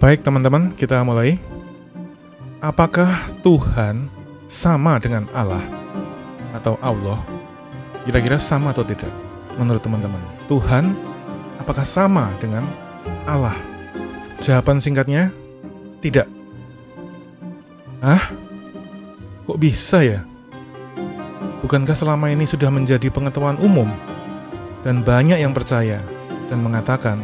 Baik teman-teman, kita mulai. Apakah Tuhan sama dengan Allah atau Allah? Kira-kira sama atau tidak menurut teman-teman? Tuhan apakah sama dengan Allah? Jawaban singkatnya, tidak. Kok bisa ya? Bukankah selama ini sudah menjadi pengetahuan umum dan banyak yang percaya dan mengatakan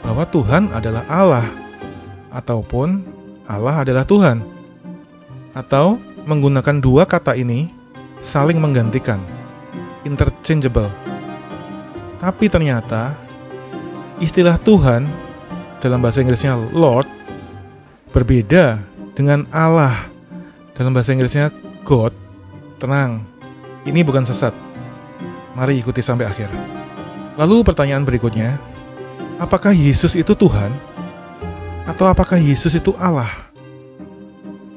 bahwa Tuhan adalah Allah ataupun Allah adalah Tuhan, atau menggunakan dua kata ini saling menggantikan, interchangeable. Tapi ternyata istilah Tuhan dalam bahasa Inggrisnya Lord berbeda dengan Allah dalam bahasa Inggrisnya God. Tenang, ini bukan sesat. Mari ikuti sampai akhir. Lalu pertanyaan berikutnya, apakah Yesus itu Tuhan? Atau apakah Yesus itu Allah?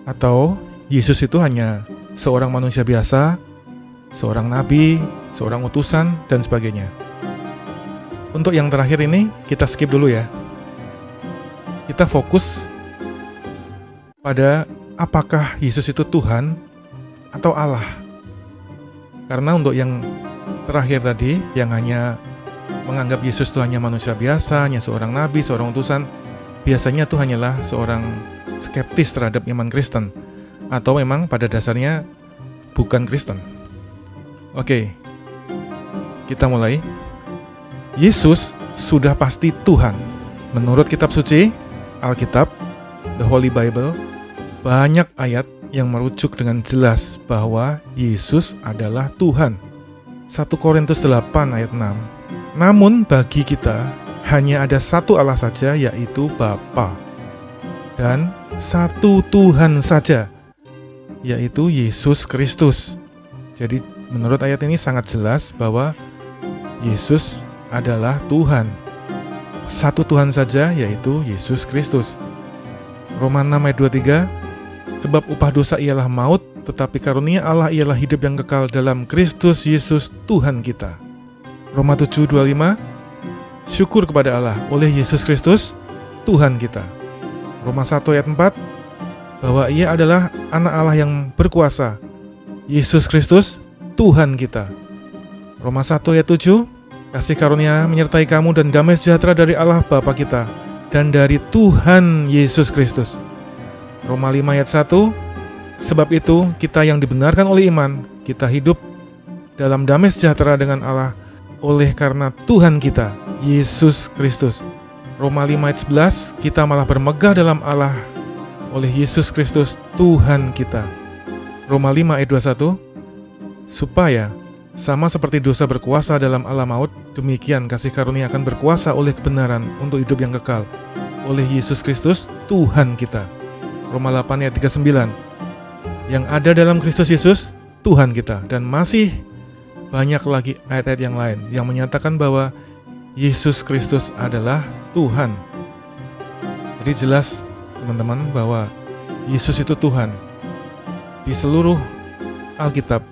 Atau Yesus itu hanya seorang manusia biasa, seorang nabi, seorang utusan, dan sebagainya? Untuk yang terakhir ini, kita skip dulu ya. Kita fokus pada apakah Yesus itu Tuhan atau Allah. Karena untuk yang terakhir tadi, yang hanya menganggap Yesus itu hanya manusia biasa, hanya seorang nabi, seorang utusan, biasanya itu hanyalah seorang skeptis terhadap iman Kristen, atau memang pada dasarnya bukan Kristen. Oke, kita mulai. Yesus sudah pasti Tuhan. Menurut kitab suci, Alkitab, The Holy Bible, banyak ayat yang merujuk dengan jelas bahwa Yesus adalah Tuhan. 1 Korintus 8 ayat 6. Namun bagi kita hanya ada satu Allah saja, yaitu Bapa, dan satu Tuhan saja, yaitu Yesus Kristus. Jadi menurut ayat ini sangat jelas bahwa Yesus adalah Tuhan. Satu Tuhan saja, yaitu Yesus Kristus. Roma 6 ayat 23, sebab upah dosa ialah maut, tetapi karunia Allah ialah hidup yang kekal dalam Kristus Yesus Tuhan kita. Roma 7:25, syukur kepada Allah oleh Yesus Kristus Tuhan kita. Roma 1 ayat 4, bahwa ia adalah anak Allah yang berkuasa, Yesus Kristus Tuhan kita. Roma 1 ayat 7, kasih karunia menyertai kamu dan damai sejahtera dari Allah Bapa kita dan dari Tuhan Yesus Kristus. Roma 5 ayat 1, sebab itu kita yang dibenarkan oleh iman, kita hidup dalam damai sejahtera dengan Allah oleh karena Tuhan kita, Yesus Kristus. Roma 5 ayat 11, kita malah bermegah dalam Allah oleh Yesus Kristus Tuhan kita. Roma 5 ayat 21, supaya sama seperti dosa berkuasa dalam alam maut, demikian kasih karunia akan berkuasa oleh kebenaran untuk hidup yang kekal oleh Yesus Kristus Tuhan kita. Roma 8 ayat 39, yang ada dalam Kristus Yesus Tuhan kita. Dan masih banyak lagi ayat-ayat yang lain yang menyatakan bahwa Yesus Kristus adalah Tuhan. Jadi jelas teman-teman bahwa Yesus itu Tuhan. Di seluruh Alkitab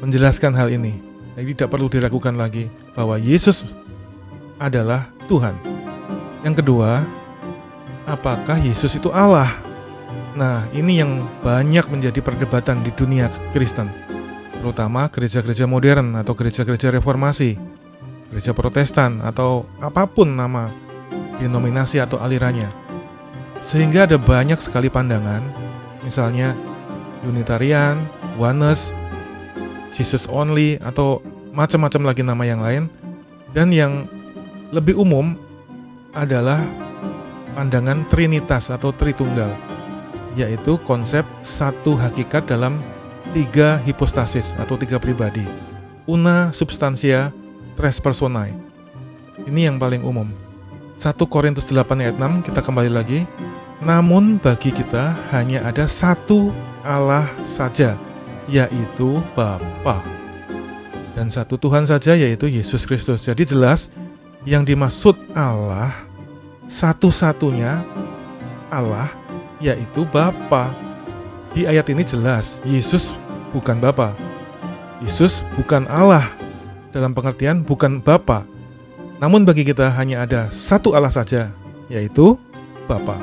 menjelaskan hal ini. Jadi tidak perlu diragukan lagi bahwa Yesus adalah Tuhan. Yang kedua, apakah Yesus itu Allah? Nah, ini yang banyak menjadi perdebatan di dunia Kristen, terutama gereja-gereja modern atau gereja-gereja reformasi, gereja Protestan, atau apapun nama denominasi atau alirannya. Sehingga ada banyak sekali pandangan, misalnya Unitarian, Oneness, Jesus Only, atau macam-macam lagi nama yang lain. Dan yang lebih umum adalah pandangan Trinitas atau Tritunggal, yaitu konsep satu hakikat dalam tiga hipostasis atau tiga pribadi. Una substantia tres personae. Ini yang paling umum. 1 Korintus 8 ayat 6, kita kembali lagi. Namun bagi kita hanya ada satu Allah saja, yaitu Bapa, dan satu Tuhan saja, yaitu Yesus Kristus. Jadi jelas yang dimaksud Allah, satu-satunya Allah, yaitu Bapa. Di ayat ini jelas Yesus bukan Bapa. Yesus bukan Allah dalam pengertian bukan Bapa. Namun bagi kita hanya ada satu Allah saja, yaitu Bapa.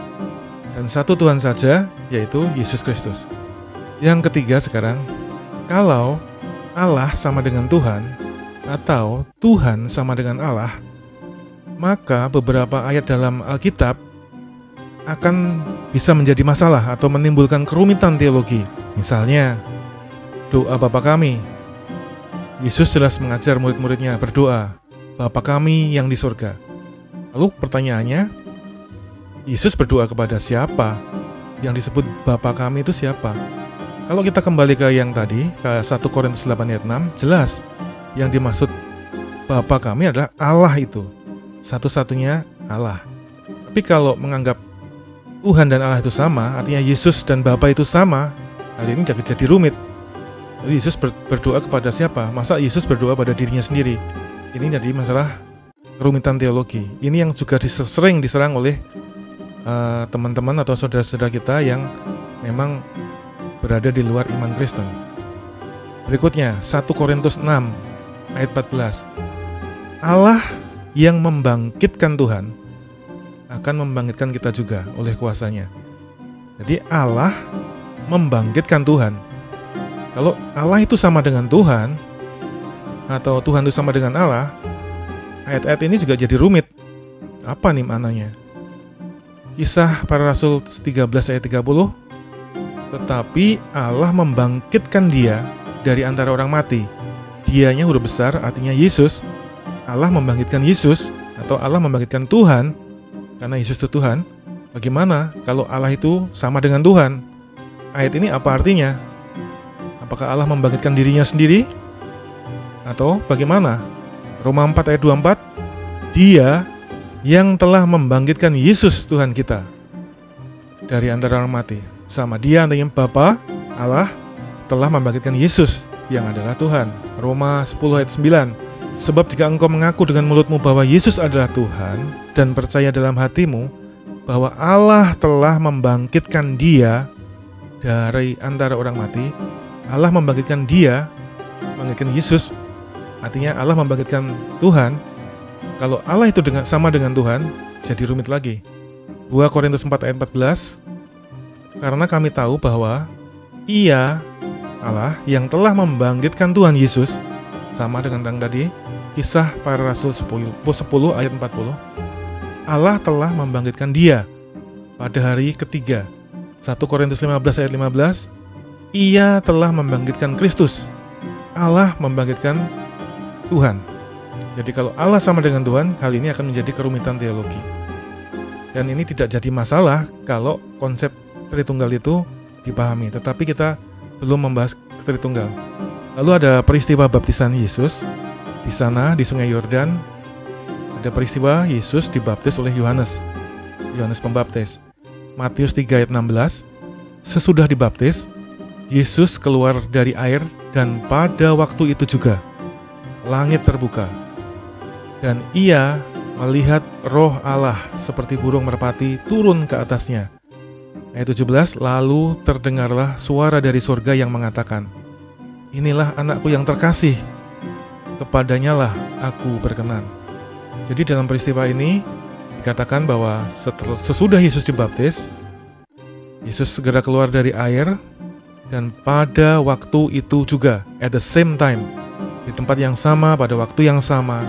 dan satu Tuhan saja, yaitu Yesus Kristus. Yang ketiga sekarang, kalau Allah sama dengan Tuhan, atau Tuhan sama dengan Allah, maka beberapa ayat dalam Alkitab akan bisa menjadi masalah atau menimbulkan kerumitan teologi. Misalnya, doa Bapa kami. Yesus jelas mengajar murid-muridnya berdoa, Bapa kami yang di surga. Lalu pertanyaannya, Yesus berdoa kepada siapa? Yang disebut Bapa kami itu siapa? Kalau kita kembali ke yang tadi, ke 1 Korintus 8 ayat 6, jelas yang dimaksud Bapa kami adalah Allah itu. Satu-satunya Allah. Tapi kalau menganggap Tuhan dan Allah itu sama, artinya Yesus dan Bapa itu sama, hal ini jadi rumit. Jadi Yesus berdoa kepada siapa? Masa Yesus berdoa pada dirinya sendiri? Ini jadi masalah kerumitan teologi. Ini yang juga sering diserang oleh teman-teman atau saudara-saudara kita yang memang berada di luar iman Kristen. Berikutnya, 1 Korintus 6 ayat 14. Allah yang membangkitkan Tuhan akan membangkitkan kita juga oleh kuasanya. Jadi Allah membangkitkan Tuhan. Kalau Allah itu sama dengan Tuhan, atau Tuhan itu sama dengan Allah, ayat-ayat ini juga jadi rumit. Apa nih maknanya? Kisah Para Rasul 13 ayat 30, tetapi Allah membangkitkan dia dari antara orang mati. Dianya huruf besar, artinya Yesus. Allah membangkitkan Yesus, atau Allah membangkitkan Tuhan, karena Yesus itu Tuhan. Bagaimana kalau Allah itu sama dengan Tuhan? Ayat ini apa artinya? Apakah Allah membangkitkan dirinya sendiri? Atau bagaimana? Roma 4 ayat 24, Dia yang telah membangkitkan Yesus Tuhan kita dari antara orang mati. Sama Dia artinya Bapa, Allah, telah membangkitkan Yesus yang adalah Tuhan. Roma 10 ayat 9, sebab jika engkau mengaku dengan mulutmu bahwa Yesus adalah Tuhan dan percaya dalam hatimu bahwa Allah telah membangkitkan Dia dari antara orang mati, Allah membangkitkan Dia, membangkitkan Yesus, artinya Allah membangkitkan Tuhan. Kalau Allah itu sama dengan Tuhan, jadi rumit lagi. 2 Korintus 4 ayat 14, karena kami tahu bahwa Ia, Allah, yang telah membangkitkan Tuhan Yesus, sama dengan yang tadi, Kisah Para Rasul 10 ayat 40, Allah telah membangkitkan Dia pada hari ketiga. 1 Korintus 15 ayat 15, Ia telah membangkitkan Kristus. Allah membangkitkan Tuhan. Jadi kalau Allah sama dengan Tuhan, hal ini akan menjadi kerumitan teologi. Dan ini tidak jadi masalah kalau konsep Tritunggal itu dipahami. Tetapi kita belum membahas Tritunggal. Lalu ada peristiwa baptisan Yesus. Di sana, di Sungai Yordan, ada peristiwa Yesus dibaptis oleh Yohanes Pembaptis. Matius 3 ayat 16, sesudah dibaptis, Yesus keluar dari air dan pada waktu itu juga langit terbuka. Dan ia melihat roh Allah seperti burung merpati turun ke atasnya. Ayat 17, lalu terdengarlah suara dari surga yang mengatakan, inilah anakku yang terkasih, kepadanya lah aku berkenan. Jadi dalam peristiwa ini dikatakan bahwa sesudah Yesus dibaptis, Yesus segera keluar dari air, dan pada waktu itu juga, at the same time, di tempat yang sama, pada waktu yang sama,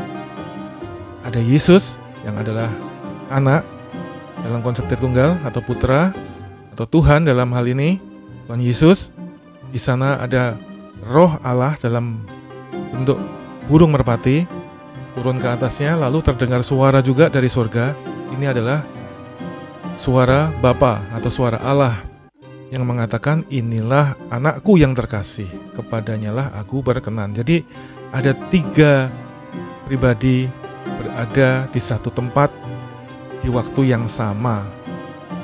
ada Yesus yang adalah anak dalam konsep Tritunggal atau putra atau Tuhan dalam hal ini, Tuhan Yesus. Di sana ada roh Allah dalam bentuk burung merpati turun ke atasnya, lalu terdengar suara juga dari surga. Ini adalah suara Bapa atau suara Allah yang mengatakan, inilah anakku yang terkasih, kepadanyalah aku berkenan. Jadi ada 3 pribadi berada di satu tempat di waktu yang sama.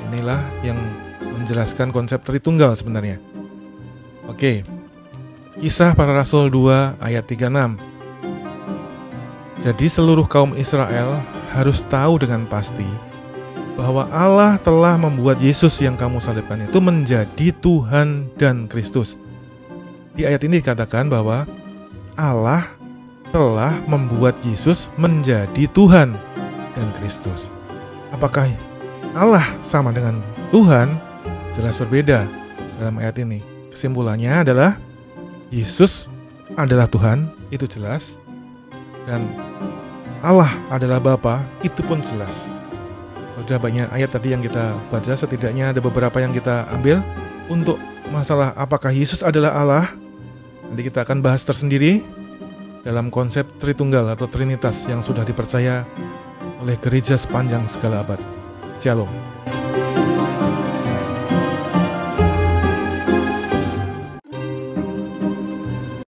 Inilah yang menjelaskan konsep Tritunggal sebenarnya. Oke, Kisah Para Rasul 2 ayat 36. Jadi seluruh kaum Israel harus tahu dengan pasti bahwa Allah telah membuat Yesus yang kamu salibkan itu menjadi Tuhan dan Kristus. Di ayat ini dikatakan bahwa Allah telah membuat Yesus menjadi Tuhan dan Kristus. Apakah Allah sama dengan Tuhan jelas berbeda dalam ayat ini. Kesimpulannya adalah Yesus adalah Tuhan, itu jelas, dan Allah adalah Bapa, itu pun jelas. Sudah banyak ayat tadi yang kita baca, setidaknya ada beberapa yang kita ambil. Untuk masalah apakah Yesus adalah Allah, nanti kita akan bahas tersendiri dalam konsep Tritunggal atau Trinitas yang sudah dipercaya oleh gereja sepanjang segala abad. Shalom.